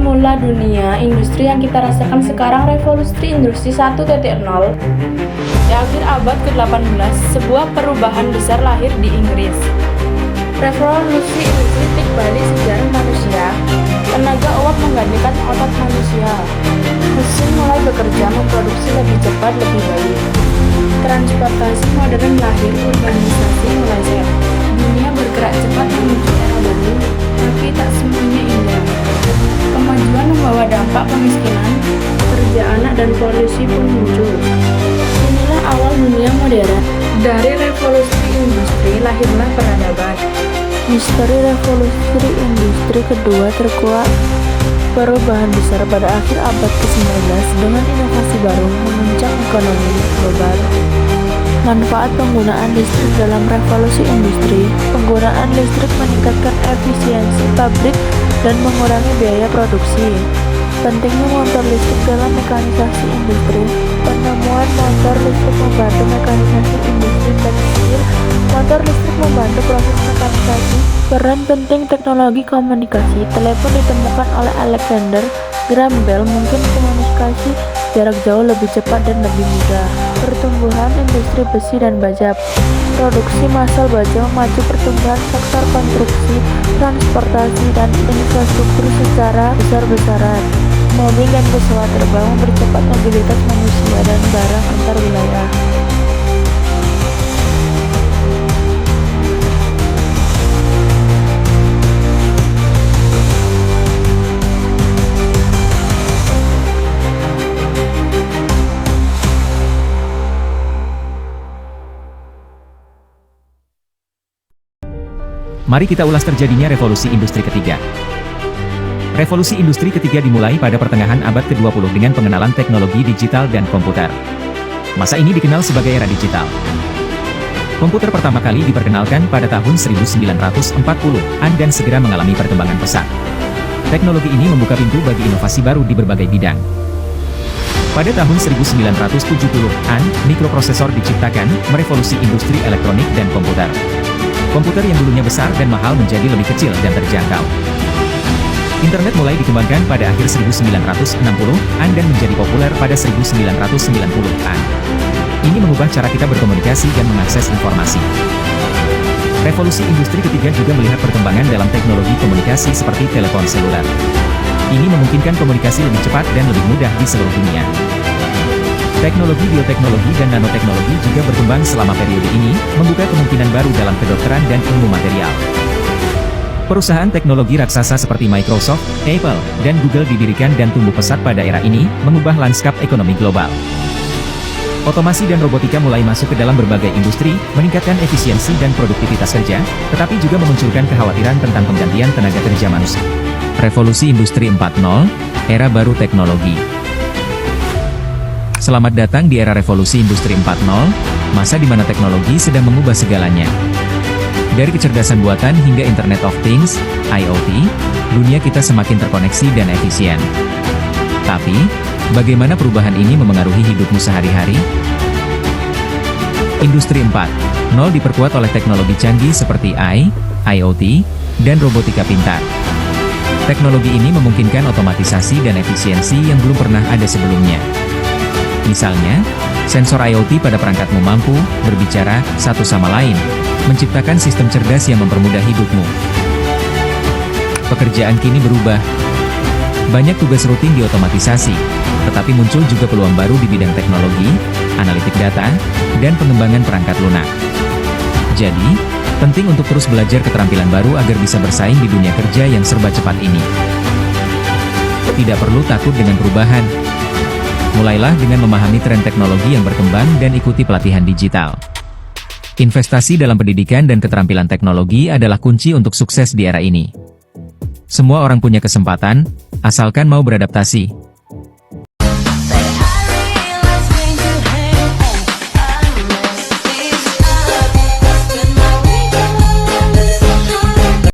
mula dunia, industri yang kita rasakan sekarang revolusi industri 1.0. Di akhir abad ke-18, sebuah perubahan besar lahir di Inggris. Revolusi industri timbali sejarah manusia. Tenaga uap menggantikan otot manusia. Mesin mulai bekerja memproduksi lebih cepat, lebih baik. Transportasi modern lahir, urbanisasi mulai sehat. Dunia bergerak cepat menuju era baru, tapi tak semuanya indah. Kemajuan membawa dampak kemiskinan, kerja anak dan polusi pun muncul. Inilah awal dunia modern. Dari revolusi industri lahirlah peradaban. Misteri revolusi industri kedua terkuak perubahan besar pada akhir abad ke-19 dengan inovasi baru menunjang ekonomi global. Manfaat penggunaan listrik dalam revolusi industri. Penggunaan listrik meningkatkan efisiensi pabrik dan mengurangi biaya produksi. Pentingnya motor listrik dalam mekanisasi industri. Penemuan motor listrik membantu mekanisasi industri tekstil. Motor listrik membantu proses mekanisasi. Peran penting teknologi komunikasi. Telepon ditemukan oleh Alexander Graham Bell, mungkin komunikasi jarak jauh lebih cepat dan lebih mudah. Pertumbuhan industri besi dan baja. Produksi massal baja memacu pertumbuhan sektor konstruksi, transportasi, dan infrastruktur secara besar-besaran. Mobil dan pesawat terbang mempercepat mobilitas manusia dan barang antar wilayah. Mari kita ulas terjadinya revolusi industri ketiga. Revolusi industri ketiga dimulai pada pertengahan abad ke-20 dengan pengenalan teknologi digital dan komputer. Masa ini dikenal sebagai era digital. Komputer pertama kali diperkenalkan pada tahun 1940-an dan segera mengalami perkembangan pesat. Teknologi ini membuka pintu bagi inovasi baru di berbagai bidang. Pada tahun 1970-an, mikroprosesor diciptakan, merevolusi industri elektronik dan komputer. Komputer yang dulunya besar dan mahal menjadi lebih kecil dan terjangkau. Internet mulai dikembangkan pada akhir 1960-an dan menjadi populer pada 1990-an. Ini mengubah cara kita berkomunikasi dan mengakses informasi. Revolusi industri ketiga juga melihat perkembangan dalam teknologi komunikasi seperti telepon seluler. Ini memungkinkan komunikasi lebih cepat dan lebih mudah di seluruh dunia. Teknologi bioteknologi dan nanoteknologi juga berkembang selama periode ini, membuka kemungkinan baru dalam kedokteran dan ilmu material. Perusahaan teknologi raksasa seperti Microsoft, Apple, dan Google didirikan dan tumbuh pesat pada era ini, mengubah lanskap ekonomi global. Otomasi dan robotika mulai masuk ke dalam berbagai industri, meningkatkan efisiensi dan produktivitas kerja, tetapi juga memunculkan kekhawatiran tentang penggantian tenaga kerja manusia. Revolusi Industri 4.0, era baru teknologi. Selamat datang di era revolusi industri 4.0, masa di mana teknologi sedang mengubah segalanya. Dari kecerdasan buatan hingga Internet of Things, IoT, dunia kita semakin terkoneksi dan efisien. Tapi, bagaimana perubahan ini memengaruhi hidupmu sehari-hari? Industri 4.0 diperkuat oleh teknologi canggih seperti AI, IoT, dan robotika pintar. Teknologi ini memungkinkan otomatisasi dan efisiensi yang belum pernah ada sebelumnya. Misalnya, sensor IoT pada perangkatmu mampu berbicara satu sama lain, menciptakan sistem cerdas yang mempermudah hidupmu. Pekerjaan kini berubah. Banyak tugas rutin diotomatisasi, tetapi muncul juga peluang baru di bidang teknologi, analitik data, dan pengembangan perangkat lunak. Jadi, penting untuk terus belajar keterampilan baru agar bisa bersaing di dunia kerja yang serba cepat ini. Tidak perlu takut dengan perubahan. Mulailah dengan memahami tren teknologi yang berkembang dan ikuti pelatihan digital. Investasi dalam pendidikan dan keterampilan teknologi adalah kunci untuk sukses di era ini. Semua orang punya kesempatan, asalkan mau beradaptasi.